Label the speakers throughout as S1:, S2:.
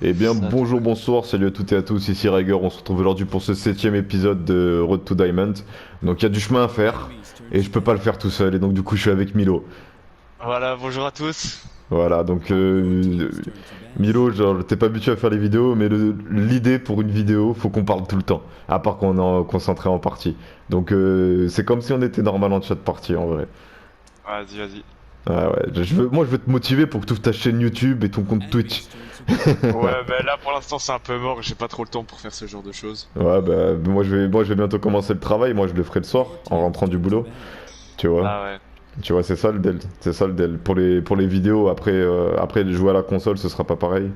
S1: Eh bien,
S2: Ça tout.
S1: bonjour, bonsoir, salut à toutes et à tous, ici Rager, on se retrouve aujourd'hui pour ce 7ème épisode de Road to Diamond. Donc il y a du chemin à faire, et je peux pas le faire tout seul, et donc du coup je suis avec Milo.
S2: Voilà, bonjour à tous.
S1: Voilà, donc Milo, genre t'es pas habitué à faire les vidéos, mais l'idée pour une vidéo, faut qu'on parle tout le temps, à part qu'on est concentré en partie. Donc c'est comme si on était normal en chat partie en vrai.
S2: Vas-y, vas-y.
S1: Ah ouais, moi je veux te motiver pour que tu ouvres ta chaîne YouTube et ton compte Twitch.
S2: Ouais, mais là pour l'instant c'est un peu mort, j'ai pas trop le temps pour faire ce genre de choses.
S1: Ouais, bah, moi je vais bientôt commencer le travail, moi je le ferai le soir, en rentrant du boulot, tu vois.
S2: Ah ouais.
S1: Tu vois, c'est ça le deal, c'est ça le deal. Pour les vidéos, après jouer à la console, ce sera pas pareil.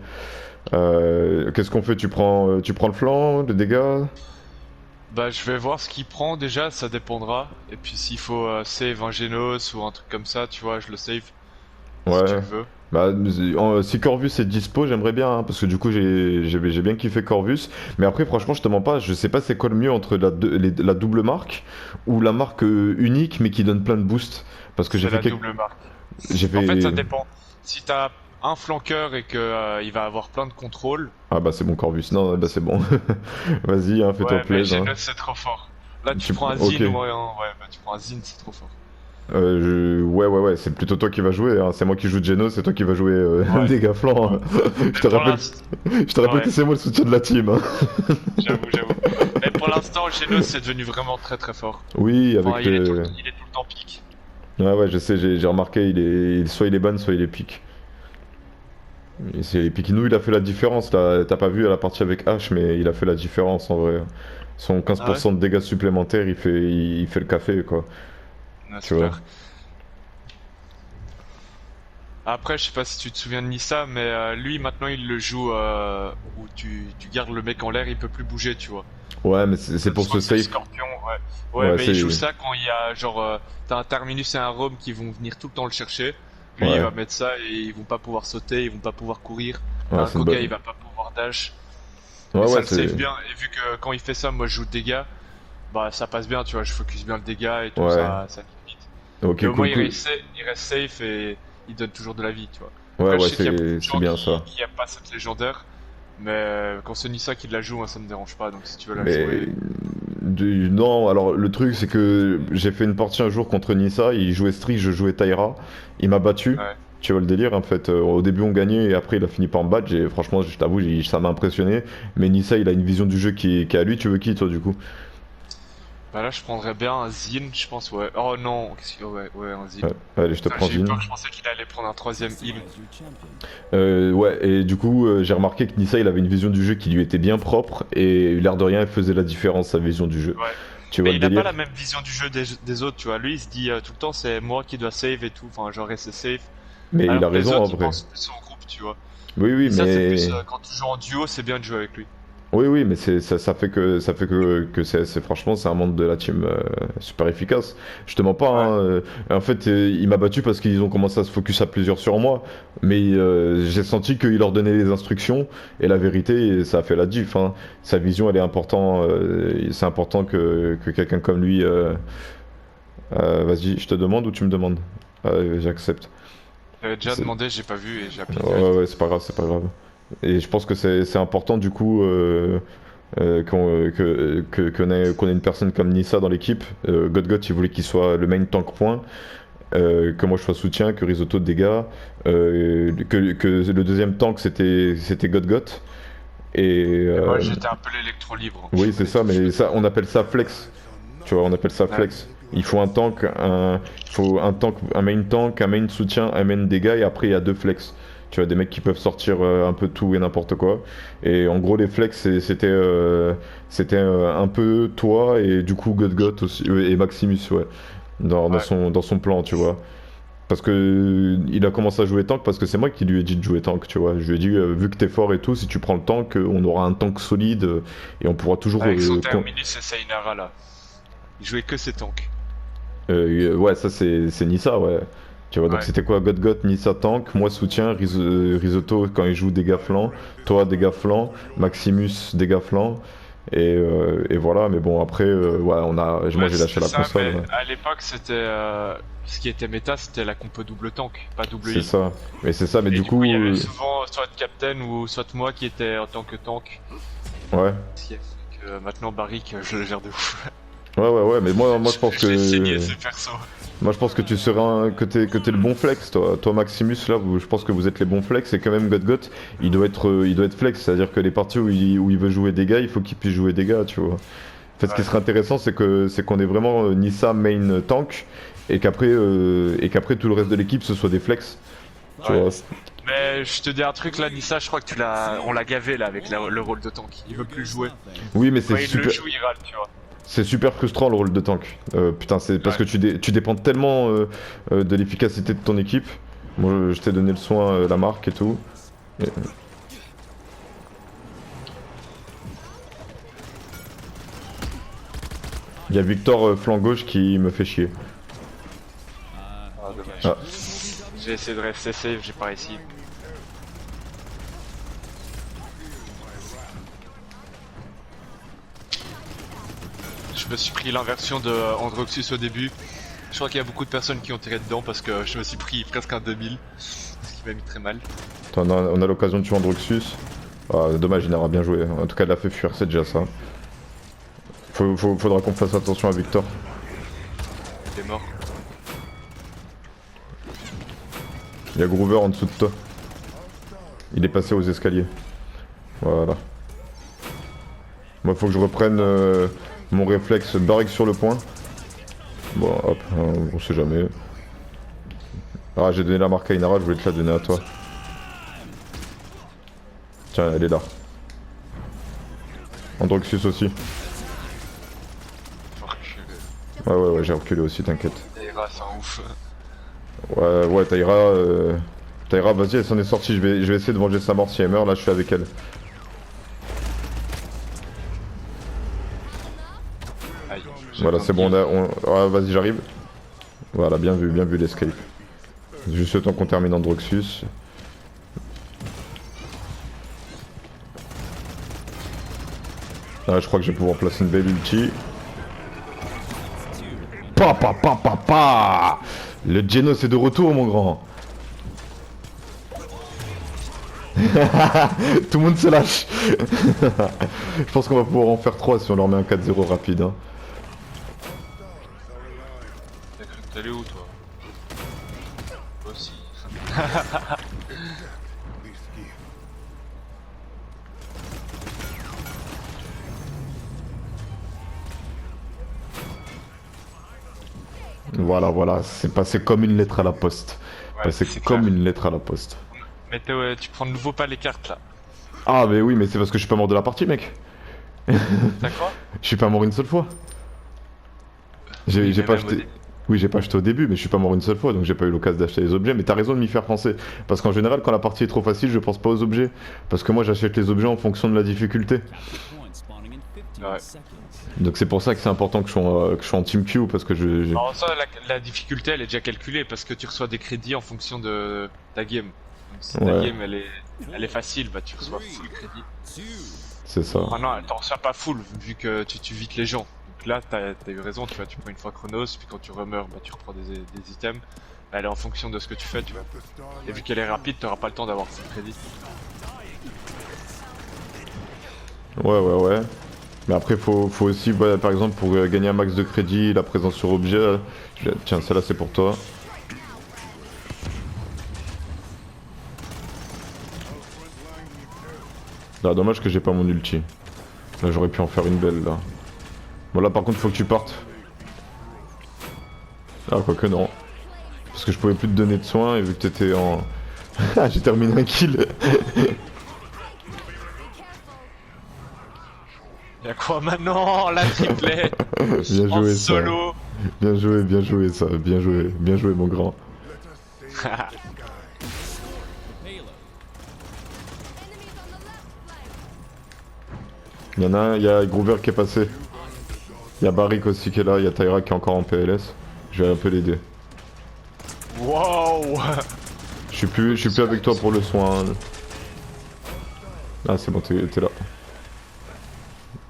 S1: Qu'est-ce qu'on fait? Tu prends le flanc, le dégât?
S2: Bah je vais voir ce qu'il prend déjà, ça dépendra. Et puis s'il faut save un Genos ou un truc comme ça, tu vois, je le save si tu
S1: Ouais.
S2: le veux.
S1: Bah, si Corvus est dispo, j'aimerais bien, hein, parce que du coup j'ai bien kiffé Corvus. Mais après, franchement, je te mens pas, je sais pas c'est quoi le mieux entre la double marque ou la marque unique mais qui donne plein de boosts. Parce que j'ai
S2: C'est
S1: fait
S2: la
S1: quelques...
S2: double marque.
S1: J'ai
S2: En fait ça
S1: fait...
S2: dépend. Si t'as un flanqueur et que il va avoir plein de contrôle,
S1: Ah bah c'est bon Corvus, non, bah c'est bon. Vas-y, hein, fais-toi
S2: ouais mais
S1: plaisir. Hein.
S2: Genos c'est trop fort. Là tu prends un
S1: Ok.
S2: Zin, ouais, hein, ouais, bah tu prends un Zin, c'est trop fort.
S1: Ouais, c'est plutôt toi qui vas jouer, hein. C'est moi qui joue Geno, c'est toi qui vas jouer
S2: Ouais,
S1: dégâts flancs.
S2: ouais.
S1: Hein. Je
S2: Mais
S1: te
S2: pour
S1: rappelle,
S2: l'instant,
S1: je te rappelle que
S2: ouais.
S1: c'est moi le soutien de la team. Hein.
S2: J'avoue, j'avoue. Mais pour l'instant, Genos c'est devenu vraiment très très fort.
S1: Oui,
S2: Enfin,
S1: avec le...
S2: il est tout le temps pique.
S1: Ouais, je sais, j'ai remarqué, soit il est ban, soit il est pique. Et c'est les piques. Nous, il a fait la différence, là. T'as pas vu à la partie avec H, mais il a fait la différence en vrai. Son
S2: Ah ouais?
S1: 15% de dégâts supplémentaires, il fait le café, quoi.
S2: Ouais,
S1: Tu
S2: c'est
S1: vois.
S2: clair. Après, je sais pas si tu te souviens de Nissa, mais lui maintenant il le joue où tu gardes le mec en l'air, il peut plus bouger, tu vois.
S1: Ouais, mais c'est
S2: Comme
S1: pour
S2: son
S1: ce
S2: skill
S1: safe.
S2: Scorpion, ouais. Ouais,
S1: Ouais,
S2: mais il joue
S1: c'est...
S2: ça quand il y a genre t'as un Terminus et un Rome qui vont venir tout le temps le chercher. Lui, il
S1: Ouais,
S2: va mettre ça et ils vont pas pouvoir sauter, ils vont pas pouvoir courir.
S1: ouais,
S2: T'as un
S1: c'est une
S2: Koga,
S1: bonne...
S2: il va pas pouvoir dash.
S1: Ouais,
S2: Et ça
S1: ouais,
S2: le save
S1: c'est...
S2: bien. Et vu que quand il fait ça, moi je joue de dégâts, bah ça passe bien, tu vois. Je focus bien le dégât et tout,
S1: Ouais.
S2: ça nique vite.
S1: Ok,
S2: Et au moins
S1: cool, cool.
S2: il reste safe et il donne toujours de la vie, tu vois.
S1: Ouais,
S2: Après, je
S1: ouais,
S2: sais qu'il y a beaucoup de
S1: c'est
S2: gens
S1: bien ça.
S2: qui aiment pas cette légendaire, mais quand c'est Nissa qui la joue, moi ça me dérange pas. Donc si tu veux la
S1: Mais
S2: jouer,
S1: non, alors le truc c'est que j'ai fait une partie un jour contre Nissa, il jouait Strix, je jouais Tyra, il m'a battu.
S2: ouais.
S1: Tu vois le délire en fait. Au début on gagnait et après il a fini par me battre. Franchement, je t'avoue, ça m'a impressionné. Mais Nissa, il a une vision du jeu qui est à lui. Tu veux qui toi du coup?
S2: Bah là, je prendrais bien un Zin, je pense, ouais. Oh non, ouais, ouais, un Zin.
S1: Ouais, allez, je te
S2: Putain,
S1: prends
S2: j'ai eu
S1: Zin.
S2: peur, je pensais qu'il allait prendre un troisième heal.
S1: Ouais, et du coup, j'ai remarqué que Nissa, il avait une vision du jeu qui lui était bien propre et l'air de rien, il faisait la différence, sa vision du jeu.
S2: Ouais.
S1: Tu vois
S2: Mais
S1: le
S2: il a pas
S1: délire?
S2: la même vision du jeu des autres, tu vois. Lui, il se dit tout le temps, c'est moi qui dois save et tout, enfin, genre rester safe.
S1: Mais il
S2: Alors
S1: a
S2: que les
S1: raison en
S2: autres, ils
S1: vrai.
S2: pensent plus en groupe, tu vois.
S1: Oui, oui,
S2: Nissa, c'est plus
S1: mais
S2: quand tu joues en duo, c'est bien de jouer avec lui.
S1: oui, oui, mais ça fait que franchement, c'est un monde de la team super efficace. Je te mens pas,
S2: Ouais.
S1: hein, en fait, il m'a battu parce qu'ils ont commencé à se focus à plusieurs sur moi, mais j'ai senti qu'il leur donnait les instructions et la vérité, ça a fait la diff. Hein. Sa vision, elle est importante. C'est important que quelqu'un comme lui. Vas-y, je te demande ou tu me demandes? J'accepte.
S2: J'avais déjà
S1: C'est-
S2: demandé, j'ai pas vu et j'ai appuyé
S1: Ouais,
S2: direct.
S1: ouais, c'est pas grave, c'est pas grave. Et je pense que c'est important du coup. Qu'on ait une personne comme Nissa dans l'équipe. Godgot, il voulait qu'il soit le main tank point, que moi je sois soutien, que Risotto de dégâts, que le deuxième tank c'était Godgot. Et
S2: Et moi, j'étais un peu l'électro libre. Je
S1: oui, c'est
S2: faisais
S1: ça,
S2: tout, je
S1: mais
S2: faisais
S1: ça,
S2: tout.
S1: on appelle ça flex. Tu vois, on appelle ça
S2: Ouais.
S1: flex. Il faut un tank, un main tank, un main soutien, un main dégâts, et après il y a deux flex. Tu vois, des mecs qui peuvent sortir un peu tout et n'importe quoi. Et en gros, les flex, c'était un peu toi et du coup Godgot aussi, et Maximus, ouais,
S2: Ouais.
S1: dans son plan, tu vois. Parce que il a commencé à jouer tank parce que c'est moi qui lui ai dit de jouer tank, tu vois. Je lui ai dit, vu que t'es fort et tout, si tu prends le tank, on aura un tank solide et on pourra toujours.
S2: Avec son terminus et Sainara là. Il jouait que ses tanks.
S1: Ouais, ça c'est Nissa, ouais. Tu vois, donc
S2: Ouais.
S1: c'était quoi? Godgot, Nissa tank, moi soutien, Risotto quand il joue dégâts flancs, toi dégâts flancs, Maximus dégâts flancs, Et voilà, mais bon après, ouais, moi
S2: Ouais,
S1: j'ai lâché
S2: c'était
S1: la
S2: ça,
S1: console.
S2: mais
S1: Ouais.
S2: à l'époque, c'était ce qui était méta, c'était la compo double tank, pas double
S1: C'est
S2: heal.
S1: ça. Mais c'est ça, mais
S2: Et
S1: du
S2: du coup, il y
S1: coup,
S2: avait souvent soit Captain ou soit moi qui était en tant que tank.
S1: ouais.
S2: Ce qui a fait que maintenant, Barrick, je le gère de ouf.
S1: Ouais, mais moi je pense
S2: Je l'ai saigné
S1: que
S2: ce perso.
S1: moi je pense que tu seras que t'es le bon flex, toi Maximus là, je pense que vous êtes les bons flex et quand même Godgot, il doit être flex, c'est-à-dire que les parties où il veut jouer dégâts, il faut qu'il puisse jouer dégâts, tu vois. En fait, ce qui
S2: Ouais.
S1: serait intéressant, c'est qu'on ait vraiment Nissa main tank et qu'après tout le reste de l'équipe ce soit des flex, tu
S2: Ouais.
S1: vois.
S2: Mais je te dis un truc là, Nissa, je crois que on l'a gavé là avec le rôle de tank. Il veut plus jouer.
S1: Oui, mais
S2: Quand il le joue, il râle, tu vois.
S1: c'est super frustrant le rôle de tank. Putain, c'est parce
S2: Ouais.
S1: que tu dépends tellement de l'efficacité de ton équipe. Moi, je t'ai donné le soin, la marque et tout. Et- Il y a Victor flanc gauche qui me fait chier.
S2: Ah, dommage.
S1: Ah.
S2: J'ai essayé de rester safe, j'ai pas réussi. Je me suis pris l'inversion de Androxus au début. Je crois qu'il y a beaucoup de personnes qui ont tiré dedans parce que je me suis pris presque un 2000. Ce qui m'a mis très mal.
S1: Attends, on a l'occasion de tuer Androxus. Ah, dommage, il aura bien joué. En tout cas, il l'a fait fuir, c'est déjà ça. Faudra qu'on fasse attention à Victor.
S2: Il est mort.
S1: Il y a Groover en dessous de toi. Il est passé aux escaliers. Voilà. Moi, faut que je reprenne mon réflexe barrique sur le point. Bon, hop, on sait jamais. Ah, j'ai donné la marque à Inara, je voulais te la donner à toi. Tiens, elle est là. Androxus aussi.
S2: Faut reculer.
S1: Ouais, j'ai reculé aussi, t'inquiète.
S2: Taïra, c'est un ouf.
S1: Ouais, Taïra, Taïra, vas-y, elle s'en est sortie, je vais essayer de venger sa mort si elle meurt, là je suis avec elle.
S2: Aïe.
S1: Voilà, c'est bon, ah, vas-y, j'arrive. Voilà, bien vu l'escape. Juste le temps qu'on termine Androxus. Là, je crois que je vais pouvoir placer une belle ulti. Pa. Le Genos est de retour, mon grand. Tout le monde se lâche. Je pense qu'on va pouvoir en faire 3 si on leur met un 4-0 rapide. Hein.
S2: T'as cru que t'allais où, toi? Toi aussi.
S1: Voilà, c'est passé comme une lettre à la poste.
S2: Ouais,
S1: Passé
S2: c'est
S1: comme
S2: clair.
S1: une lettre à la poste.
S2: Mais tu prends de nouveau pas les cartes là.
S1: Ah, mais oui, mais c'est parce que je suis pas mort de la partie, mec.
S2: T'as quoi?
S1: Je suis pas mort une seule fois. J'ai
S2: Mais
S1: pas
S2: même au
S1: acheté.
S2: début.
S1: Oui, j'ai pas acheté au début, mais je suis pas mort une seule fois, donc j'ai pas eu l'occasion d'acheter les objets. Mais t'as raison de m'y faire penser. Parce qu'en général, quand la partie est trop facile, je pense pas aux objets. Parce que moi, j'achète les objets en fonction de la difficulté.
S2: Ouais.
S1: Donc c'est pour ça que c'est important que je sois en team Q, parce que
S2: Alors ça, la difficulté elle est déjà calculée parce que tu reçois des crédits en fonction de ta game. Donc si ta
S1: Ouais.
S2: game elle est facile, bah tu reçois full crédit.
S1: C'est ça.
S2: Ah non, t'en reçois pas full vu que tu vites les gens. Donc là t'as eu raison, tu vois, tu prends une fois Chronos, puis quand tu remeurs, bah tu reprends des items. Bah, elle est en fonction de ce que tu fais, tu vois. Et vu qu'elle est rapide, t'auras pas le temps d'avoir full crédit.
S1: Ouais. Mais après, faut aussi, ouais, par exemple, pour gagner un max de crédit, la présence sur objet. Tiens, celle-là, c'est pour toi. Là, dommage que j'ai pas mon ulti. Là, j'aurais pu en faire une belle, là. Bon, là, par contre, faut que tu partes. Ah, quoique non. Parce que je pouvais plus te donner de soins, et vu que t'étais en... Ah, j'ai terminé un kill.
S2: Y'a quoi maintenant? La triplette
S1: Bien
S2: en
S1: joué, ça.
S2: solo.
S1: Bien joué, ça. Bien joué, mon grand. Il y en a un, il y a Groover qui est passé. Il y a Barrick aussi qui est là, il y a Tyra qui est encore en PLS. Je vais un peu l'aider.
S2: Wow.
S1: Je suis plus avec toi pour le soin. Ah c'est bon, t'es là.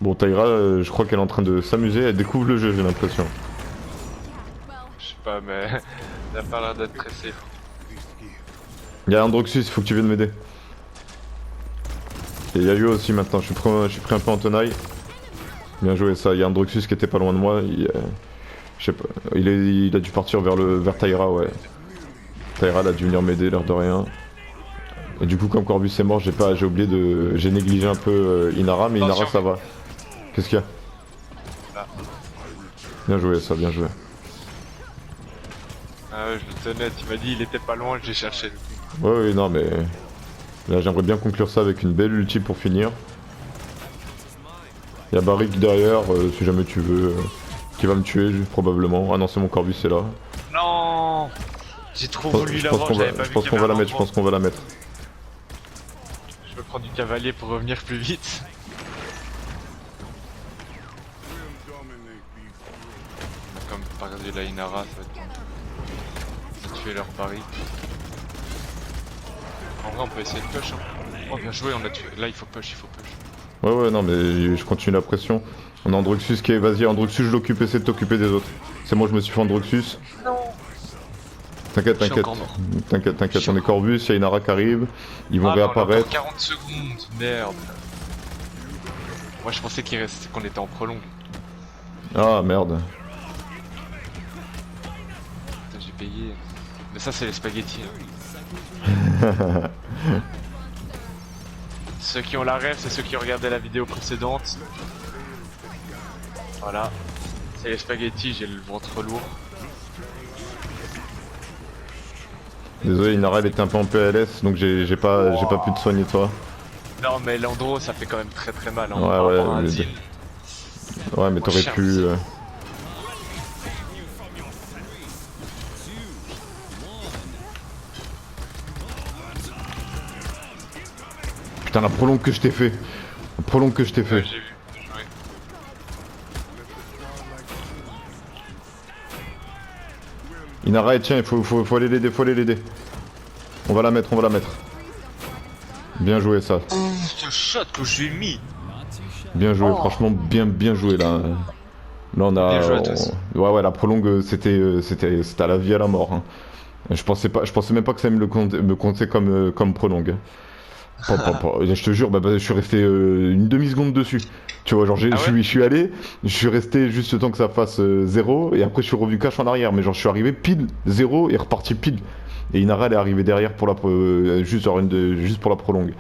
S1: Bon, Taïra, je crois qu'elle est en train de s'amuser, elle découvre le jeu, j'ai l'impression.
S2: Je sais pas, mais elle a pas l'air d'être très safe.
S1: Y'a Androxus, il faut que tu viennes m'aider. Et Yayo aussi maintenant, je suis pris un peu en tenaille. Bien joué ça, y'a Androxus qui était pas loin de moi, je sais pas, il a dû partir vers Taïra, ouais. Taïra elle a dû venir m'aider, l'air de rien. Et du coup comme Corbus est mort, j'ai oublié de... J'ai négligé un peu Inara, mais Inara ça va. Qu'est-ce qu'il y a?
S2: Là.
S1: Bien joué ça, bien joué.
S2: Ah ouais, je le tenais, tu m'as dit il était pas loin, j'ai cherché.
S1: Ouais, oui, non mais... Là j'aimerais bien conclure ça avec une belle ulti pour finir. Y'a Barik derrière, si jamais tu veux, qui va me tuer probablement. Ah non, c'est mon Corbus, c'est là.
S2: Non, j'ai trop voulu l'avoir, j'avais pas vu.
S1: Je pense qu'on va la mettre, je pense qu'on va la mettre.
S2: Je vais prendre du cavalier pour revenir plus vite. Comme perdu la Inara, ça va être... tuer leur pari. En vrai on peut essayer de push hein. Oh bien joué, on a tué. Là il faut push, il faut push.
S1: Ouais non mais je continue la pression. On a Androxus qui est... Vas-y Androxus je l'occupe, essaie de t'occuper des autres. C'est moi je me suis fait Androxus.
S2: Non.
S1: T'inquiète, t'inquiète, on est Corbus, y'a Inara qui arrive, ils vont réapparaître.
S2: 40 secondes, merde. Moi je pensais qu'on était en prolongue.
S1: Ah merde.
S2: Putain, j'ai payé. Mais ça c'est les spaghettis. Ceux qui ont la rêve, c'est ceux qui regardaient la vidéo précédente. Voilà. C'est les spaghettis, j'ai le ventre lourd.
S1: Désolé, Inara elle était un peu en PLS donc j'ai pas pu te soigner toi.
S2: Non mais l'endro ça fait quand même très très mal. Hein,
S1: ouais mais t'aurais pu... Putain la prolongue que je t'ai fait. La prolongue que je t'ai fait.
S2: Ouais, j'ai vu.
S1: Inara, tiens, il faut aller l'aider, On va la mettre, Bien joué ça.
S2: Ce shot que j'ai mis.
S1: Bien joué, franchement bien joué là. Là on a...
S2: Bien joué à tous.
S1: Ouais, la prolongue c'était à la vie à la mort. Hein. Je pensais même pas que ça allait me compter comme prolongue. Je te jure, je suis resté une demi-seconde dessus. Tu vois, genre je suis allé, je suis resté juste le temps que ça fasse 0 et après je suis revenu cash en arrière. Mais genre je suis arrivé pile 0 et reparti pile. Et Inara elle est arrivée derrière pour juste pour la prolongue.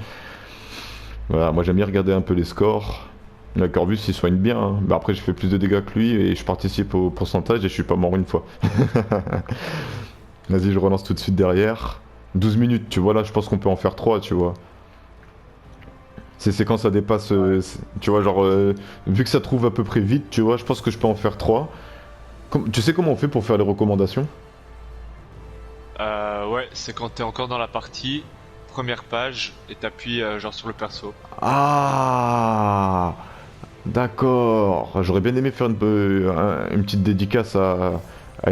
S1: Voilà, moi j'aime bien regarder un peu les scores. La Corbus il soigne bien. Hein. Bah, après j'ai fait plus de dégâts que lui et je participe au pourcentage et je suis pas mort une fois. Vas-y, je relance tout de suite derrière. 12 minutes, tu vois, là je pense qu'on peut en faire 3, tu vois. C'est quand ça dépasse, tu vois, genre, vu que ça trouve à peu près vite, tu vois, je pense que je peux en faire 3. Tu sais comment on fait pour faire les recommandations?
S2: Ouais, c'est quand t'es encore dans la partie, première page, et t'appuies genre sur le perso.
S1: Ah, d'accord. J'aurais bien aimé faire une petite dédicace à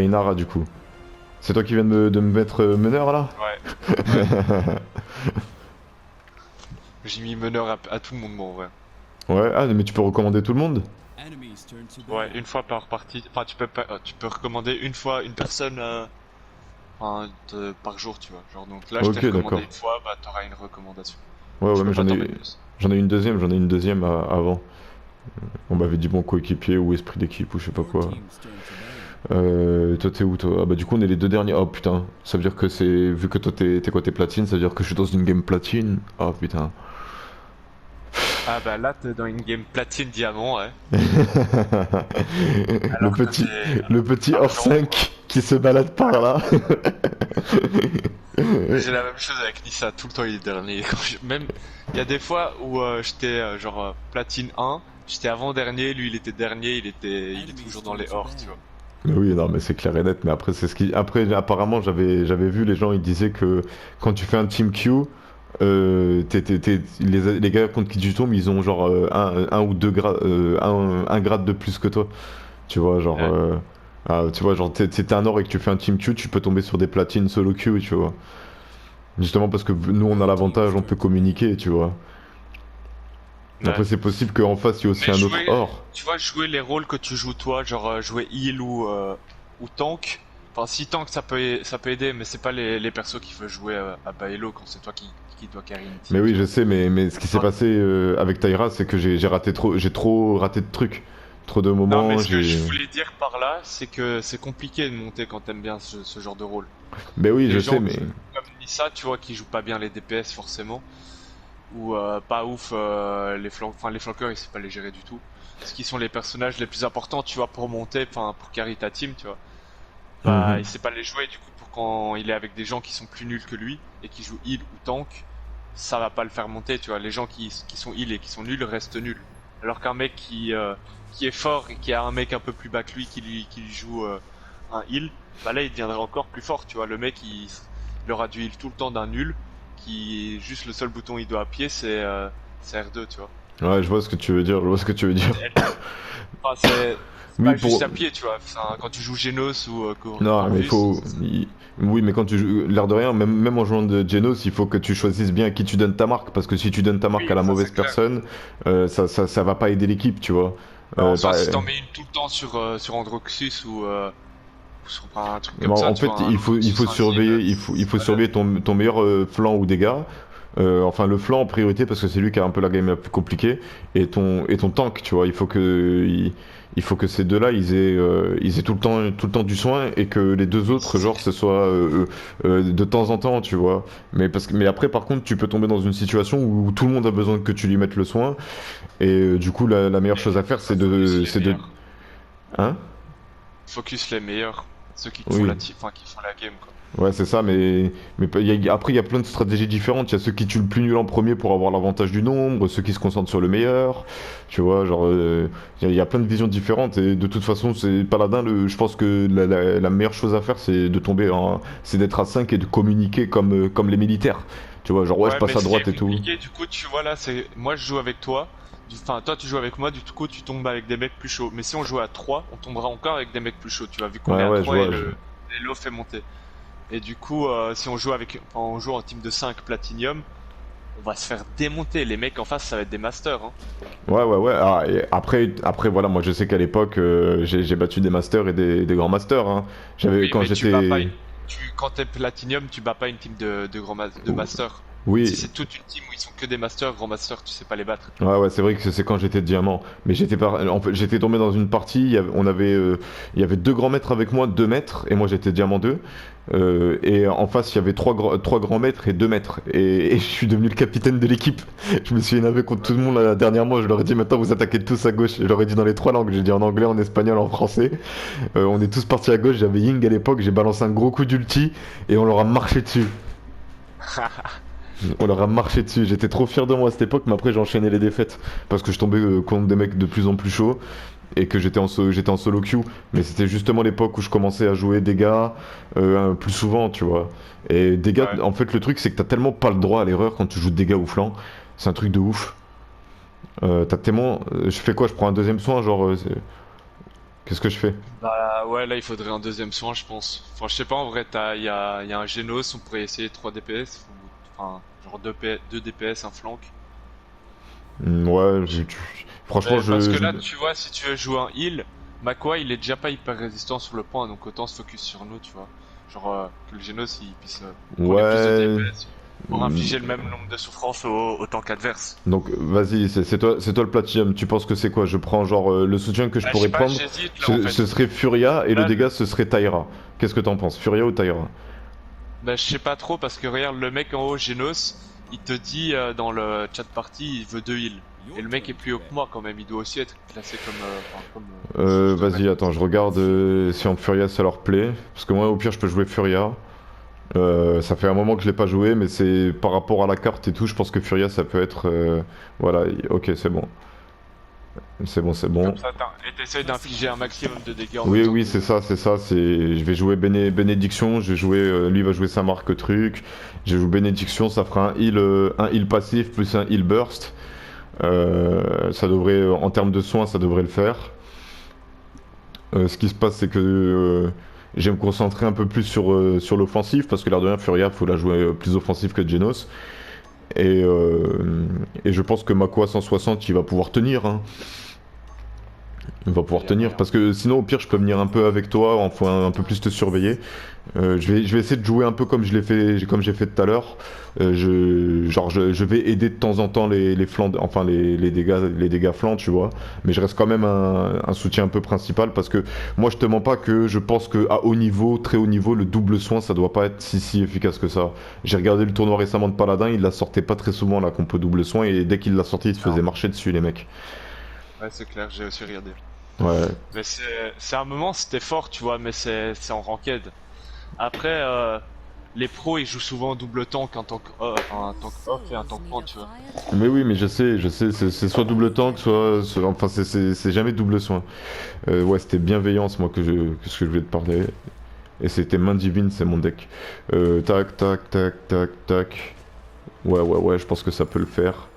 S1: Inara du coup. C'est toi qui viens de me mettre meneur là?
S2: Ouais. J'ai mis meneur à tout le monde, moi, en vrai.
S1: Ouais, ah, mais tu peux recommander tout le monde?
S2: Ouais, une fois par partie. Enfin, tu peux recommander une fois une personne par jour, tu vois. Genre, donc là, je t'ai recommandé une fois, bah t'auras une recommandation.
S1: Ouais, mais j'en ai une deuxième avant. On m'avait dit bon coéquipier ou esprit d'équipe ou je sais pas quoi. Toi t'es où toi? Ah bah du coup on est les deux derniers. Oh putain, ça veut dire que c'est... Vu que toi t'es platine, ça veut dire que je suis dans une game platine. Oh putain.
S2: Ah bah là t'es dans une game platine diamant, ouais.
S1: le petit hors 5 qui se balade par là.
S2: J'ai la même chose avec Nissa, tout le temps il est dernier. Même, il y a des fois où j'étais genre platine 1, j'étais avant-dernier, lui il était dernier, il est toujours dans les hors, tu vois.
S1: Oui, non, mais c'est clair et net. Mais après, c'est ce qui. Après, apparemment, j'avais vu les gens, ils disaient que quand tu fais un team Q, les gars contre qui tu tombes, ils ont genre un ou deux grades, un grade de plus que toi. Tu vois, genre. Tu vois, genre, t'es un or et que tu fais un team Q, tu peux tomber sur des platines solo Q, tu vois. Justement parce que nous, on a l'avantage, on peut communiquer, tu vois. Après,
S2: Ouais.
S1: c'est possible qu'en face, il y ait aussi
S2: Mais
S1: un autre
S2: jouer,
S1: or.
S2: tu vois, jouer les rôles que tu joues toi, genre jouer heal ou tank. Enfin, si tank ça peut aider, mais c'est pas les persos qu'il faut jouer à Baello quand c'est toi qui dois carry une
S1: Mais
S2: team,
S1: oui,
S2: tu
S1: je
S2: vois.
S1: sais, mais ce qui s'est
S2: Ah,
S1: passé avec Tyra, c'est que j'ai trop raté de trucs. Trop de
S2: non, mais
S1: moments,
S2: ce que je
S1: j'ai...
S2: voulais dire par là, c'est que c'est compliqué de monter quand t'aimes bien ce genre de rôle.
S1: Ben oui, je
S2: Les
S1: sais,
S2: gens
S1: mais...
S2: comme Nissa, tu vois, qui jouent pas bien les DPS forcément, ou pas ouf enfin les flanqueurs, ils savent pas les gérer du tout. Ce qui sont les personnages les plus importants, tu vois, pour monter, enfin pour carry ta team, tu vois. Bah,
S1: Mhm.
S2: il sait pas les jouer, du coup, pour quand il est avec des gens qui sont plus nuls que lui et qui jouent heal ou tank, ça va pas le faire monter, tu vois. Les gens qui sont heal et qui sont nuls restent nuls. Alors qu'un mec qui est fort et qui a un mec un peu plus bas que lui qui lui joue un heal, bah là il deviendrait encore plus fort, tu vois. Le mec il aura du heal tout le temps d'un nul, qui juste le seul bouton il doit appuyer c'est R2, tu vois.
S1: Ouais, je vois ce que tu veux dire, je vois ce que tu veux dire.
S2: Enfin, c'est
S1: Oui,
S2: pas juste
S1: pour...
S2: appuyer, tu vois. Enfin, quand tu joues Genos ou
S1: Non, mais il
S2: Corvus,
S1: faut... Oui, mais quand tu joues... L'air de rien, même en jouant de Genos, il faut que tu choisisses bien à qui tu donnes ta marque. Parce que si tu donnes ta marque à
S2: oui,
S1: la
S2: ça
S1: mauvaise
S2: c'est clair.
S1: personne, ça va pas aider l'équipe, tu vois.
S2: Bah, en soi,
S1: Par-
S2: si t'en mets une tout le temps sur Androxus ou sur un truc comme
S1: En
S2: ça,
S1: en
S2: tu vois,
S1: fait,
S2: un
S1: il
S2: Androxus,
S1: faut
S2: un Zil,
S1: surveiller, il
S2: c'est
S1: faut
S2: balade.
S1: surveiller ton meilleur flanc ou dégâts. Enfin, le flanc en priorité parce que c'est lui qui a un peu la game la plus compliquée. Et ton tank, tu vois. Il faut que ces deux-là, ils aient tout le temps du soin et que les deux
S2: Oui,
S1: autres,
S2: c'est
S1: genre,
S2: clair.
S1: ce soit de temps en temps, tu vois. Mais après, par contre, tu peux tomber dans une situation où tout le monde a besoin que tu lui mettes le soin. Et du coup, la meilleure chose à faire,
S2: Bah, focus les
S1: c'est de,
S2: meilleurs.
S1: hein?
S2: Focus les meilleurs. Ceux qui te font
S1: Oui.
S2: enfin, qui font la game, quoi.
S1: Ouais, c'est ça, après, il y a plein de stratégies différentes. Il y a ceux qui tuent le plus nul en premier pour avoir l'avantage du nombre, ceux qui se concentrent sur le meilleur. Tu vois, genre, il y a plein de visions différentes. Et de toute façon, c'est Paladin, je pense que la meilleure chose à faire, c'est d'être à 5 et de communiquer comme les militaires. Tu vois, genre, ouais, je
S2: Ouais,
S1: passe
S2: mais
S1: à
S2: ce qui est
S1: droite et tout.
S2: compliqué, du coup, tu vois là, c'est moi je joue avec toi. Enfin, toi tu joues avec moi, du coup tu tombes avec des mecs plus chauds. Mais si on joue à 3 on tombera encore avec des mecs plus chauds, tu vois, vu qu'on est
S1: Ouais,
S2: à
S1: ouais, je
S2: 3 et
S1: vois.
S2: l'elo fait monter. Et du coup, si on joue en team de 5 Platinum, on va se faire démonter. Les mecs en face, ça va être des masters, hein.
S1: Ouais, ouais, ouais. Ah, et après, voilà, moi, je sais qu'à l'époque, j'ai battu des masters et des grands masters, hein.
S2: Oui,
S1: Quand
S2: mais tu bats pas
S1: j'étais...
S2: quand t'es Platinum, tu bats pas une team de masters. Si
S1: Oui,
S2: c'est toute une team où ils sont que des masters, grands masters, tu sais pas les battre.
S1: ouais, ouais, c'est vrai que c'est quand j'étais diamant. Mais en fait, j'étais tombé dans une partie, il y avait deux grands maîtres avec moi, 2 maîtres, et moi j'étais diamant 2. Et en face, il y avait trois grands maîtres et 2 maîtres. Et je suis devenu le capitaine de l'équipe. Je me suis énervé contre tout le monde dernièrement. Je leur ai dit maintenant vous attaquez tous à gauche. Je leur ai dit dans les 3 langues. J'ai dit en anglais, en espagnol, en français. On est tous partis à gauche. J'avais Ying à l'époque. J'ai balancé un gros coup d'ulti et on leur a marché dessus. On leur a marché dessus. J'étais trop fier de moi à cette époque, mais après j'ai enchaîné les défaites parce que je tombais contre des mecs de plus en plus chauds et que j'étais en solo queue. Mais c'était justement l'époque où je commençais à jouer dégâts plus souvent, tu vois. Et dégâts,
S2: Ouais.
S1: en fait, le truc c'est que t'as tellement pas le droit à l'erreur quand tu joues dégâts ou flanc. C'est un truc de ouf. T'as tellement. Je fais quoi? Je prends un deuxième soin, genre. Qu'est-ce que je fais?
S2: Bah ouais, là il faudrait un deuxième soin, je pense. Enfin, je sais pas, en vrai, il y a un Genos, on pourrait essayer 3 DPS. Enfin, genre 2 DPS, un flank.
S1: Ouais, franchement,
S2: Parce que là, tu vois, si tu veux jouer un heal, Makwa il est déjà pas hyper résistant sur le point, donc autant se focus sur nous, tu vois. Genre que le Genos il puisse prendre plus de
S1: Ouais.
S2: DPS pour infliger le même nombre de souffrances au tank adverse.
S1: Donc vas-y, c'est toi le platinum. Tu penses que c'est quoi? Je prends genre le soutien que je
S2: Bah, je sais
S1: pourrais
S2: pas,
S1: prendre.
S2: j'hésite là en fait.
S1: Ce serait Furia et le
S2: Là,
S1: dégât ce serait Tyra. Qu'est-ce que t'en penses? Furia ou Tyra?
S2: bah, je sais pas trop parce que regarde le mec en haut, Genos, il te dit dans le chat party, il veut 2 heals. Et le mec est plus haut que moi quand même, il doit aussi être classé comme. Enfin, comme je devrais.
S1: Vas-y, attends, je regarde si en Furia ça leur plaît. Parce que moi au pire je peux jouer Furia. Ça fait un moment que je l'ai pas joué, mais c'est par rapport à la carte et tout, je pense que Furia ça peut être. Voilà, ok, c'est bon. C'est bon, c'est bon.
S2: Comme ça, et t'essayes d'infliger un maximum de dégâts en même
S1: Oui,
S2: temps
S1: oui,
S2: que.
S1: c'est ça, c'est ça. Je vais jouer Bénédiction. Je vais jouer, lui va jouer sa marque truc. Je joue Bénédiction, ça fera un heal passif plus un heal burst. Ça devrait, en termes de soins, ça devrait le faire. Ce qui se passe, c'est que je vais me concentrer un peu plus sur l'offensive parce que l'air de rien, Furia, faut la jouer plus offensive que Genos. Et je pense que Mako à 160 il va pouvoir tenir, hein. Il va pouvoir tenir, parce que sinon au pire je peux venir un peu avec toi, enfin un peu plus te surveiller. Je vais essayer de jouer un peu comme je l'ai fait, comme j'ai fait tout à l'heure. Je vais aider de temps en temps les flancs, enfin les dégâts flancs, tu vois. Mais je reste quand même un soutien un peu principal, parce que moi je te mens pas que je pense que à haut niveau, très haut niveau, le double soin ça doit pas être si efficace que ça. J'ai regardé le tournoi récemment de Paladin, il la sortait pas très souvent la compo double soin, et dès qu'il l'a sorti il se faisait marcher dessus les mecs.
S2: Ouais, c'est clair, j'ai aussi regardé.
S1: Ouais.
S2: Mais c'est un moment, c'était fort, tu vois, mais c'est en ranked. Après, les pros, ils jouent souvent en double tank, enfin, un tank off et un tank on, tu vois.
S1: Mais oui, mais je sais, c'est soit double tank, enfin c'est jamais double soin. Ouais, c'était bienveillance moi que ce que je voulais te parler. Et c'était main divine, c'est mon deck. Tac, tac, tac, tac, tac. Ouais, je pense que ça peut le faire.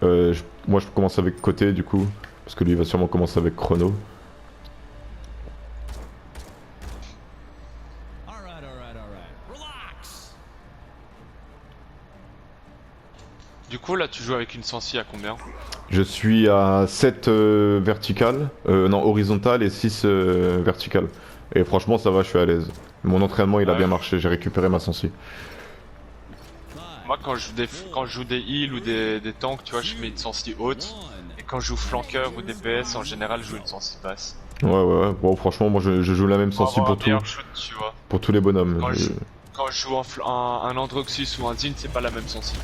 S1: Moi je commence avec côté du coup, parce que lui il va sûrement commencer avec chrono.
S2: Du coup, là, tu joues avec une sensi à combien?
S1: Je suis à 7 verticales, non horizontales et 6 verticales. Et franchement ça va, je suis à l'aise. Mon entraînement il a
S2: Ouais.
S1: bien marché, j'ai récupéré ma sensi.
S2: Moi, quand je joue des heals ou des tanks, tu vois, je mets une sensi haute. Et quand je joue flanqueur ou DPS, en général, je joue une sensi basse.
S1: Ouais. Bon, franchement, moi je joue la même
S2: Pour
S1: sensi
S2: avoir
S1: pour
S2: un
S1: tout,
S2: meilleur shoot, tu vois.
S1: pour tous les bonhommes.
S2: Quand je joue un Androxus ou un Zin, c'est pas la même sensi.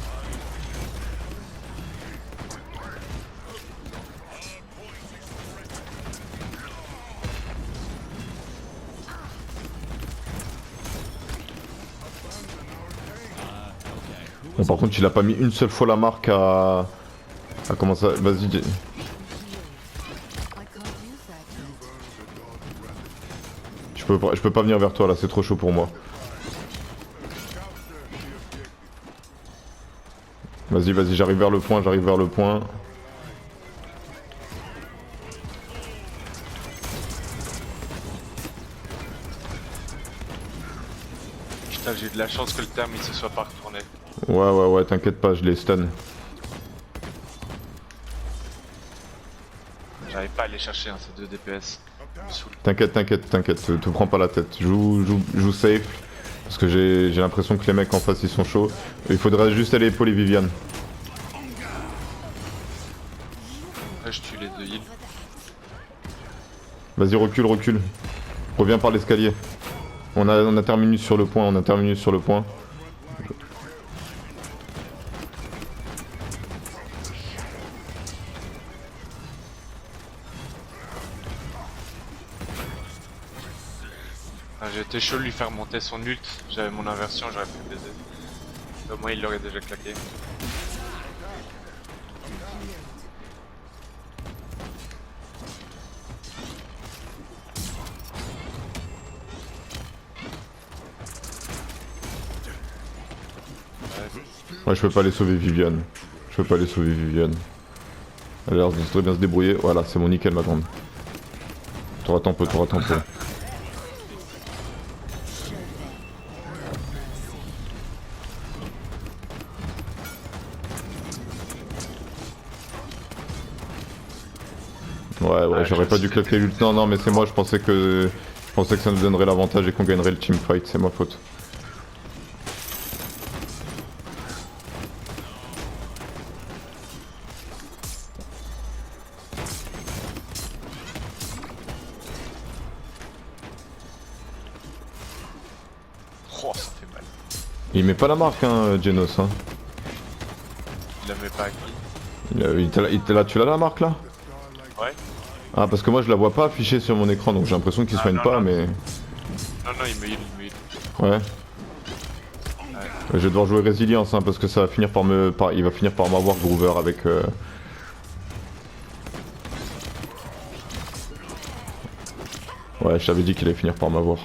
S1: Bon, par contre, il a pas mis une seule fois la marque à comment ça. Vas-y. Je peux pas venir vers toi là, c'est trop chaud pour moi. Vas-y, j'arrive vers le point,
S2: Putain, j'ai de la chance que le terme il se soit pas retourné.
S1: Ouais, t'inquiète pas, je les stun.
S2: J'arrive pas à aller chercher, hein, ces deux DPS.
S1: T'inquiète, te prends pas la tête. Joue safe. Parce que j'ai l'impression que les mecs en face ils sont chauds. Il faudrait juste aller épauler Viviane.
S2: Après, je tue les deux heals.
S1: Vas-y, recule. Reviens par l'escalier. On a terminé sur le point,
S2: J'ai été chaud de lui faire monter son ult. J'avais mon inversion, j'aurais pu le baiser. Au moins, il l'aurait déjà claqué.
S1: Ouais, je peux pas aller sauver Viviane. Elle a l'air de très bien se débrouiller. Voilà, c'est mon nickel, ma grande. T'auras ton peu. Ouais, j'aurais pas dû claquer l'ult. Non, mais c'est moi, je pensais que ça nous donnerait l'avantage et qu'on gagnerait le teamfight, c'est ma faute.
S2: Oh, ça fait mal.
S1: Il met pas la marque, hein, Genos. Hein.
S2: Il la met pas à qui?
S1: Tu l'as la marque là?
S2: Ouais.
S1: Ah, parce que moi je la vois pas affichée sur mon écran, donc j'ai l'impression qu'il soigne pas, mais.
S2: Non, il me heal.
S1: Ouais. Je vais devoir jouer résilience, hein, parce que ça va finir par il va finir par m'avoir Groover avec. Ouais, je t'avais dit qu'il allait finir par m'avoir.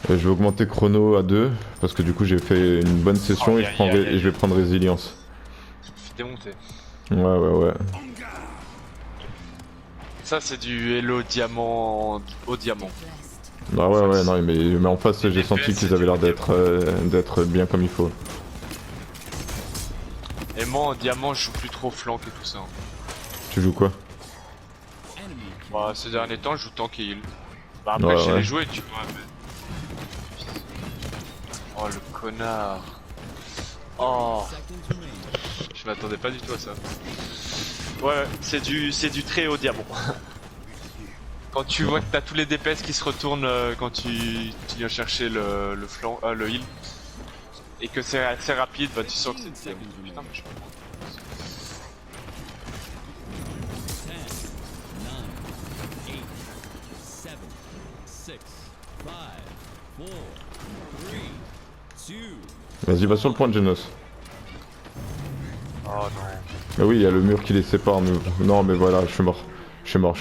S1: Je vais augmenter chrono à 2 parce que du coup j'ai fait une bonne session et je vais prendre résilience.
S2: Démonter.
S1: Ouais.
S2: Ça, c'est du Hello diamant au diamant.
S1: Ah ouais, non, mais en face j'ai senti qu'ils avaient l'air d'être bien comme il faut.
S2: Et moi en diamant je joue plus trop flank et tout ça. Hein.
S1: Tu joues quoi?
S2: Bah ces derniers temps je joue tank et heal. Bah après
S1: Ouais,
S2: j'ai
S1: ouais.
S2: les jouer tu vois mais... Oh le connard. Oh. Je m'attendais pas du tout à ça. Ouais c'est du très haut diamant. Quand tu vois que t'as tous les DPS qui se retournent quand tu viens chercher le flanc, le heal. Et que c'est assez rapide, bah tu sens que c'est... Putain mais je peux...
S3: 10, 9, 8, 7, 6, 5, 4, 3, 2.
S1: Vas-y, va sur le point de Genos.
S2: Oh non.
S1: Mais oui, il y a le mur qui les sépare. Mais... Non, mais voilà, je suis mort. Je suis mort.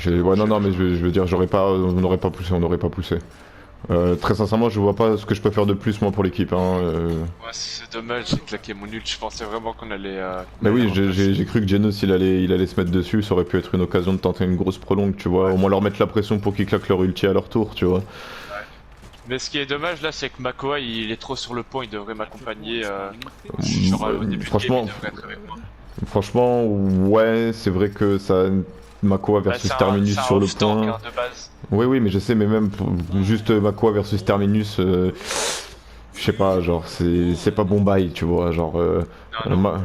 S1: Ouais, non, mais je veux dire, on n'aurait pas poussé. Très sincèrement, je vois pas ce que je peux faire de plus moi pour l'équipe. Hein,
S2: Ouais, c'est dommage, j'ai claqué mon ult, je pensais vraiment qu'on allait...
S1: Mais oui, j'ai cru que Genos il allait se mettre dessus, ça aurait pu être une occasion de tenter une grosse prolongue, tu vois. Au moins leur mettre la pression pour qu'ils claquent leur ulti à leur tour, tu vois.
S2: Mais ce qui est dommage là, c'est que Makoa il est trop sur le pont, il devrait m'accompagner. Genre au début
S1: franchement,
S2: de game, il devrait être avec moi.
S1: Franchement, ouais, c'est vrai que ça. Makoa versus
S2: Bah,
S1: Terminus sur le point.
S2: Hein, de base.
S1: Oui, mais je sais, mais même juste Makoa versus Terminus, je sais pas, genre, c'est pas bon bail, tu vois, genre.
S2: Non.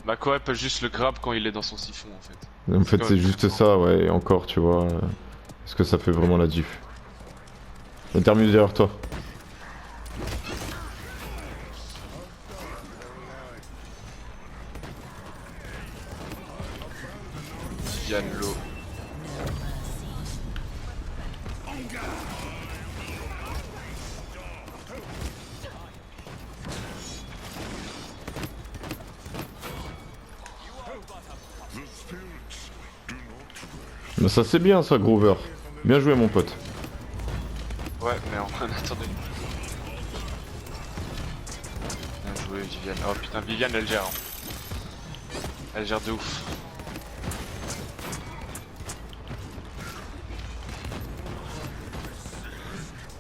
S2: Makoa peut juste le grab quand il est dans son siphon en fait.
S1: En fait, c'est juste ça, ouais, et encore, tu vois. Est-ce que ça fait vraiment la diff? Le Terminus derrière toi.
S2: Yann Lo.
S1: Mais ça c'est bien ça, Grover. Bien joué mon pote.
S2: Ouais, mais attendez. Bien joué Viviane. Oh putain, Viviane elle gère. Hein. Elle gère de ouf.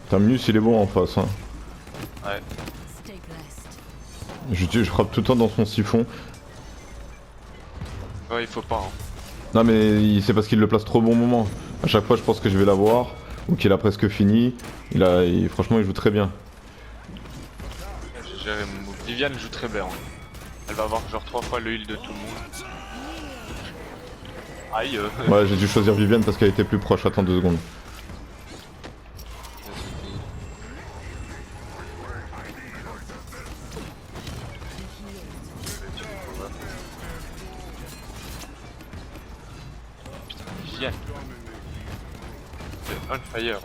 S1: Terminus il est bon en face. Hein.
S2: Ouais.
S1: Je frappe tout le temps dans son siphon.
S2: Ouais, il faut pas. Hein.
S1: Non mais c'est parce qu'il le place trop au bon moment. À chaque fois je pense que je vais l'avoir. Ou qu'il a presque fini. Franchement il joue très bien.
S2: J'ai géré mon move. Viviane joue très bien. Hein. Elle va avoir genre 3 fois le heal de tout le monde. Aïe.
S1: Ouais, j'ai dû choisir Viviane parce qu'elle était plus proche. Attends 2 secondes.
S2: Viviane. C'est on fire.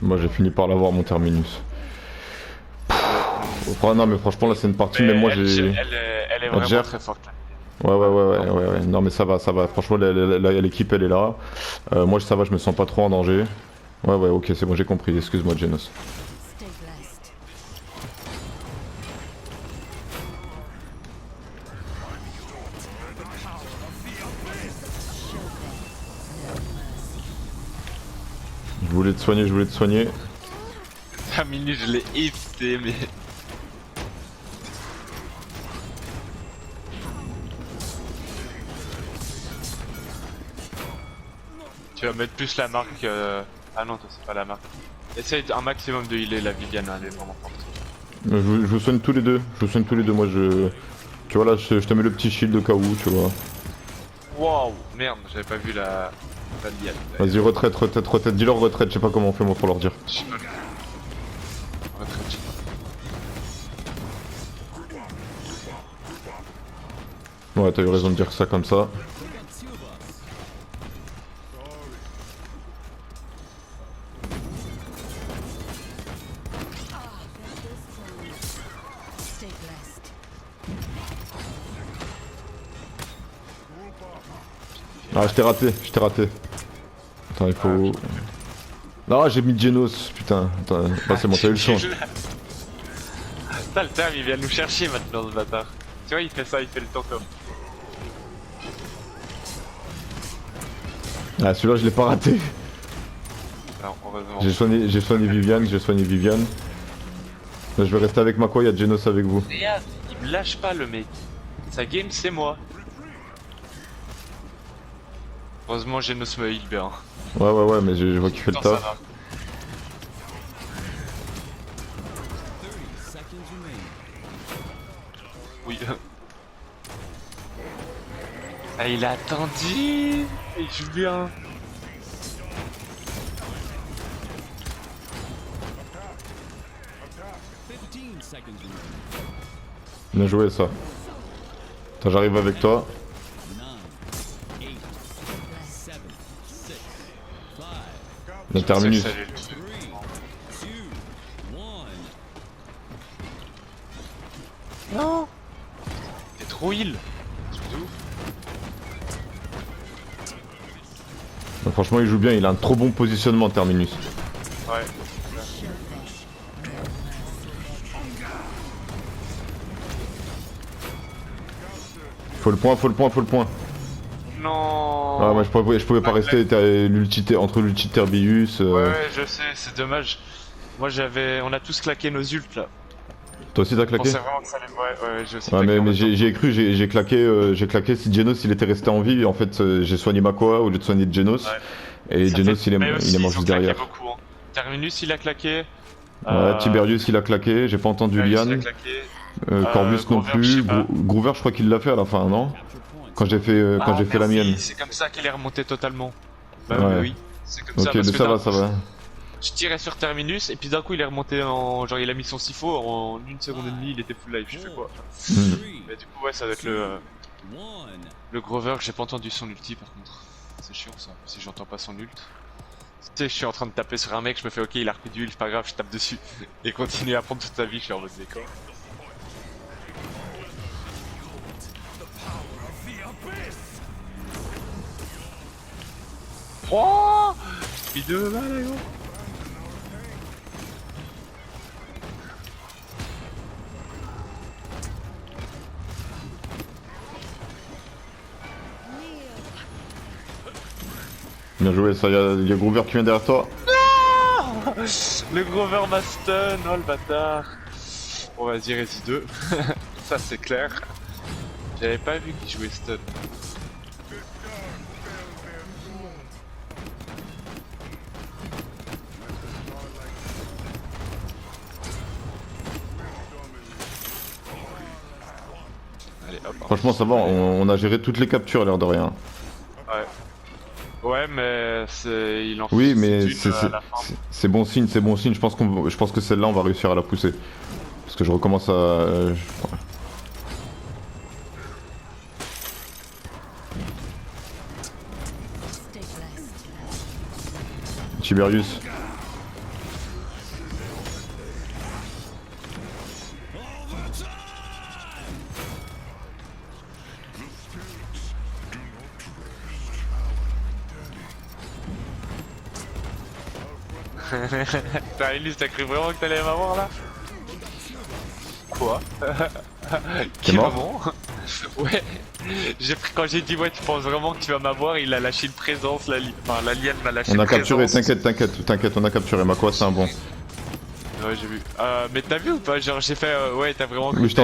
S1: Moi j'ai fini par l'avoir mon Terminus. Non mais franchement là c'est une partie, même moi j'ai...
S2: Elle est vraiment
S1: gère.
S2: très forte.
S1: Ouais. Non mais ça va. Franchement l'équipe elle est là. Moi ça va, je me sens pas trop en danger. Ouais, ok, c'est bon, j'ai compris. Excuse-moi Genos. Je voulais te soigner.
S2: La minute je l'ai évité mais... Tu vas mettre plus la marque... Ah non, toi c'est pas la marque. Essaye un maximum de healer la Viviane, elle est vraiment forte.
S1: Je vous soigne tous les deux. Moi je... Tu vois là, je te mets le petit shield au cas où, tu vois.
S2: Waouh, merde, j'avais pas vu la Viviane.
S1: Vas-y, retraite. Dis-leur retraite, je sais pas comment on fait moi pour leur dire.
S2: Je sais pas. Retraite, je sais pas.
S1: Ouais, t'as eu raison de dire ça comme ça. Ah, je t'ai raté. Attends, il faut... Non, j'ai mis Genos, putain. Attends, bah, c'est bon, t'as eu le son.
S2: T'as le terme, il vient nous chercher maintenant ce bâtard. Tu vois, il fait ça, il fait le temps comme.
S1: Ah, celui-là, je l'ai pas raté.
S2: Alors, heureusement.
S1: J'ai soigné Viviane, j'ai soigné Viviane. Là, je vais rester avec Mako, il y a Genos avec vous.
S2: Regarde, il me lâche pas le mec. Sa game c'est moi. Heureusement Genos me heal bien.
S1: Ouais, mais je vois qu'il fait le
S2: Putain, ça
S1: taf.
S2: va.
S3: 30 seconds remaining.
S2: Oui. Ah, il a attendu. Il joue bien.
S3: Seconds remaining.
S1: Bien joué ça. Attends, j'arrive avec toi.
S3: 9, 8, 7, 6, 5,
S1: Le terminus.
S2: C'est que ça allait le
S3: 3,
S2: tuer.
S3: 2, 1.
S2: Non. T'es trop heal. Truc de ouf.
S1: Franchement, il joue bien, il a un trop bon positionnement, Terminus.
S2: Ouais.
S1: Faut le point, faut le point, faut le point.
S2: Non.
S1: Ah, moi je pouvais pas rester entre l'ulti de Terbius.
S2: Ouais, je sais, c'est dommage. Moi on a tous claqué nos ults là.
S1: Toi aussi t'as
S2: Je
S1: claqué?
S2: pensais vraiment que ça allait. Ouais, je sais.
S1: Ouais, mais j'y ai cru, j'ai claqué si Genos il était resté en vie. En fait, j'ai soigné Makoa au lieu de soigner Genos.
S2: Ouais.
S1: Et
S2: Ça
S1: Genos
S2: fait-
S1: il
S2: mais
S1: est
S2: aussi,
S1: mort
S2: ils ont
S1: juste
S2: claqué
S1: derrière.
S2: beaucoup, hein. Terminus il a claqué.
S1: Ouais, Tiberius il a claqué, j'ai pas entendu
S2: Tiberius, il a
S1: Liane.
S2: claqué.
S1: Corbus non
S2: Grover, je sais
S1: plus.
S2: pas.
S1: Groover je crois qu'il l'a fait à la fin, non?
S3: Capture point.
S1: Quand j'ai fait, quand j'ai fait la
S2: merci,
S1: mienne.
S2: C'est comme ça qu'il est remonté totalement. Bah
S1: Ouais.
S2: oui, c'est comme
S1: Ok,
S2: ça. Parce
S1: mais
S2: que
S1: ça
S2: d'un
S1: va,
S2: coup,
S1: ça va.
S2: Je tirais sur Terminus et puis d'un coup il est remonté en. Genre il a mis son sifo en 1 seconde et demie, il était full life. Je fais quoi?
S1: Hmm.
S3: 3,
S2: Mais du coup, ouais, ça doit être
S3: 1.
S2: le Grover que j'ai pas entendu son ulti par contre. C'est chiant ça, si j'entends pas son ult. Tu sais, je suis en train de taper sur un mec, je me fais ok, il a repris du heal, c'est pas grave, je tape dessus. Et continue à prendre toute sa vie, je suis en mode d'accord. Oh! Il de mal, là, gros.
S1: Bien joué, ça, y a Groover qui vient derrière toi.
S2: Le Grover m'a stun, oh le bâtard. Bon vas-y, Resi 2. Ça c'est clair. J'avais pas vu qu'il jouait stun. Allez hop.
S1: Franchement, ça va, on a géré toutes les captures, l'air de rien.
S2: Ouais. Ouais, mais il en faut
S1: Oui, mais
S2: une à la fin.
S1: c'est bon signe, c'est bon signe. Je pense que celle-là, on va réussir à la pousser. Parce que je recommence à. Tiberius.
S2: T'as Elise, t'as cru vraiment que t'allais m'avoir là? Quoi? Qui
S1: mort
S2: maman? Ouais, quand j'ai dit ouais tu penses vraiment que tu vas m'avoir, il a lâché une présence, enfin la liane m'a lâché
S1: On a
S2: une
S1: capturé,
S2: présence.
S1: t'inquiète, on a capturé. Makoa, c'est un bon.
S2: Ouais j'ai vu. Mais t'as vu ou pas? Genre j'ai fait ouais t'as vraiment
S1: Oui, je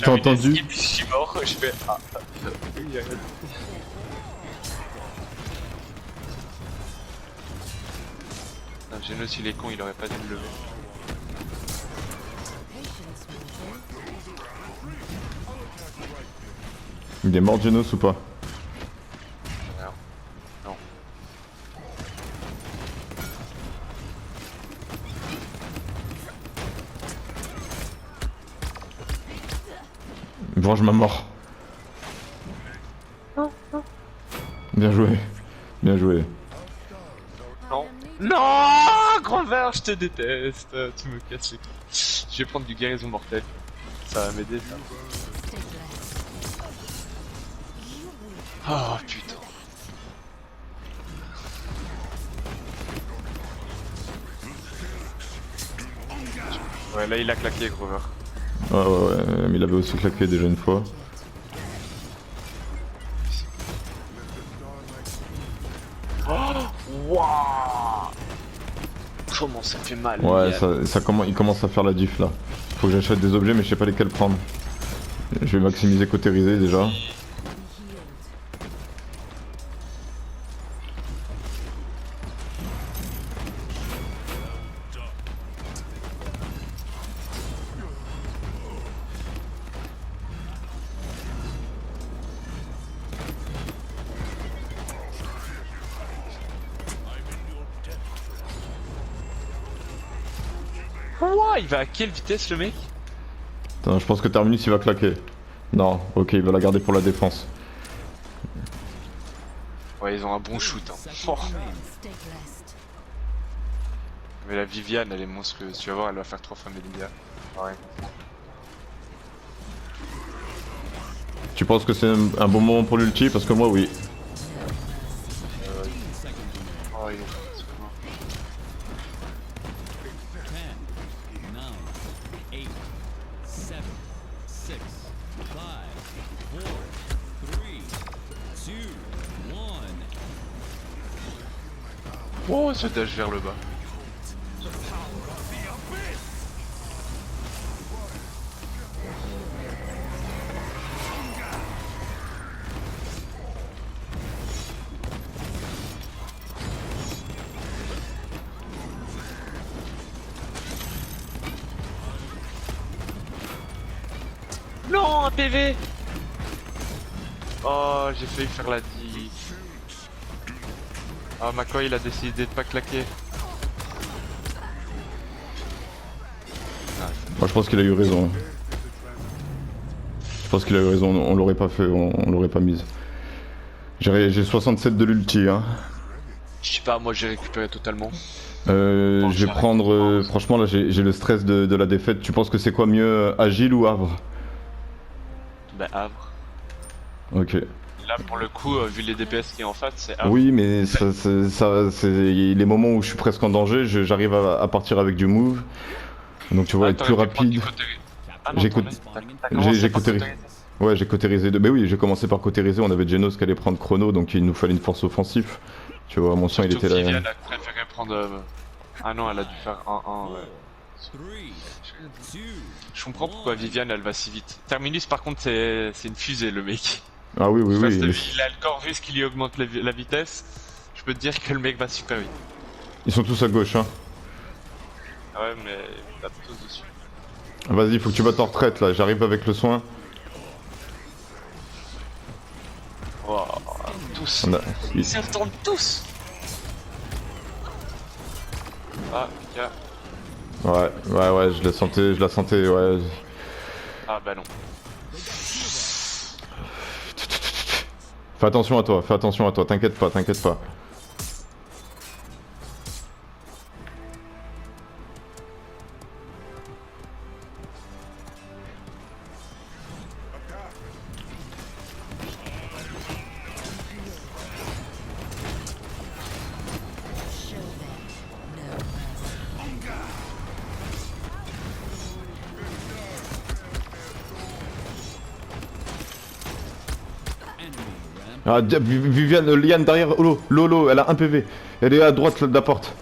S1: t'ai entendu.
S2: Et puis je suis mort, je fais ah. Genos il est con, il aurait pas dû me lever.
S1: Il est mort Genos ou pas?
S2: Non.
S1: Venge ma mort. Bien joué. Bien joué.
S2: Non. Non, Grover, je te déteste. Tu me casses les couilles. Je vais prendre du guérison mortelle. Ça va m'aider ça. Oh putain. Ouais, là il a claqué Grover.
S1: Ouais, mais il avait aussi claqué déjà une fois.
S2: Wouah. Comment ça fait mal.
S1: Ouais,
S2: Liliane.
S1: il commence à faire la diff là. Faut que j'achète des objets, mais je sais pas lesquels prendre. Je vais maximiser cautérisé déjà.
S2: Ouah, il va à quelle vitesse le mec?
S1: Attends, je pense que Terminus il va claquer. Non, ok, il va la garder pour la défense.
S2: Ouais, ils ont un bon shoot. Hein. Oh.
S4: Stay blessed.
S2: Mais la Viviane, elle est monstrueuse. Tu vas voir, elle va faire 3 fois mes dégâts. Ouais.
S1: Tu penses que c'est un bon moment pour l'ulti? Parce que moi, oui.
S3: 15 seconds remaining.
S2: Oh, il est fort, c'est comment.
S3: 10, 9, 8, 7, 6, 5, 4, 3, 2, 1.
S2: Oh, ce dash vers le bas. Non, un PV. Oh, j'ai failli faire la diff. Ah, McCoy, il a décidé de pas claquer.
S1: Moi, je pense qu'il a eu raison. Je pense qu'il a eu raison, on l'aurait pas fait, on l'aurait pas mise. J'ai 67 de l'ulti, hein.
S2: Je sais pas, moi j'ai récupéré totalement.
S1: Je vais prendre... franchement, là, j'ai le stress de la défaite. Tu penses que c'est quoi mieux, Agile ou Havre?
S2: Bah, Havre.
S1: Ok.
S2: Là, pour le coup, vu les DPS qui est en face, c'est Havre.
S1: Oui, mais c'est les moments où je suis presque en danger, j'arrive à partir avec du move. Donc tu vois,
S2: Ah,
S1: être plus
S2: t'aurais pu prendre du
S1: rapide.
S2: côté- Ah non,
S1: J'écoute-
S2: t'as commencé
S1: j'ai
S2: par
S1: cautérisé.
S2: cautérisé.
S1: Ouais, j'ai cautérisé. Mais oui, j'ai commencé par cautériser. On avait Genos qui allait prendre Chrono, donc il nous fallait une force offensive. Tu vois, mon sang il
S2: Surtout
S1: était
S2: que
S1: là.
S2: Viviane a préféré prendre. Ah non, elle a dû faire 1-1. Ouais.
S3: 3, 2,
S2: Je comprends pourquoi Viviane elle va si vite. Terminus, par contre, c'est une fusée le mec.
S1: Ah oui, oui,
S2: Je sais pas si
S1: oui.
S2: t'as vu, il a le corps risque qui lui augmente la vitesse. Je peux te dire que le mec va super vite.
S1: Ils sont tous à gauche, hein.
S2: Ah ouais, mais il a tous dessus.
S1: Vas-y, faut que tu battes en retraite là. J'arrive avec le soin.
S2: Wow, tous.
S1: On a-
S2: Ils s'y retournent tous. Ah, Mika.
S1: Ouais, ouais, ouais, je la sentais, ouais.
S2: Ah bah non.
S1: Fais attention à toi, t'inquiète pas, t'inquiète pas.
S4: Show them no mercy.
S3: enemy ramp.
S1: Ah, Viviane, Liane derrière, Lolo, elle a un PV. Elle est à droite de la porte.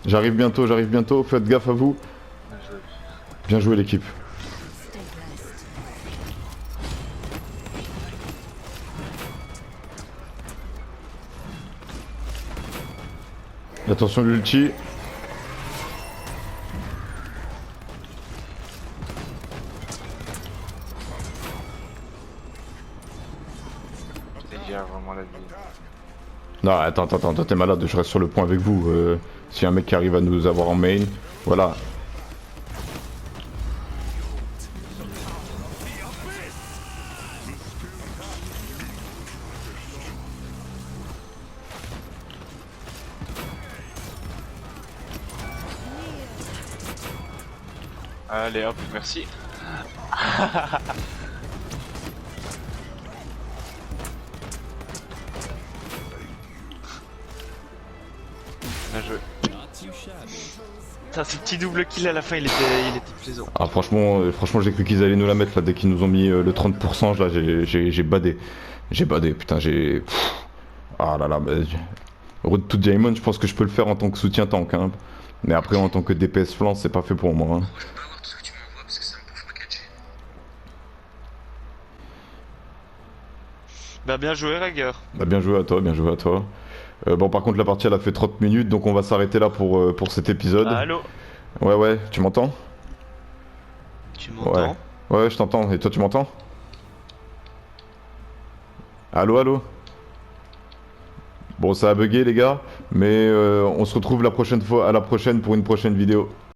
S1: J'arrive bientôt, faites gaffe à vous. Bien joué l'équipe.
S4: Stay blessed.
S1: Attention l'ulti.
S2: Il y a vraiment la vie.
S1: Non, attends, toi t'es malade, je reste sur le point avec vous. Si un mec qui arrive à nous avoir en main, voilà.
S2: Allez hop, merci. Bien joué.
S3: Not too shabby.
S2: Putain, ce petit double kill à la fin, il était plaisant.
S1: Ah franchement j'ai cru qu'ils allaient nous la mettre là dès qu'ils nous ont mis le 30%, là j'ai badé. J'ai badé, putain j'ai... Ah là là, Road to Diamond, je pense que je peux le faire en tant que soutien tank, hein. Mais après en tant que DPS flanc, c'est pas fait pour moi. Hein.
S5: Je peux pas avoir tout ce que tu m'envoies parce que ça me bouffe ma 4G.
S2: Bah bien joué, Rager.
S1: Bah, bien joué à toi, bien joué à toi. Bon par contre la partie elle a fait 30 minutes, donc on va s'arrêter là pour cet épisode.
S2: Allô?
S1: Ouais, tu m'entends?
S2: Tu m'entends?
S1: Ouais, je t'entends, et toi tu m'entends? Allô? Bon ça a bugué les gars, mais on se retrouve la prochaine fois, à la prochaine pour une prochaine vidéo.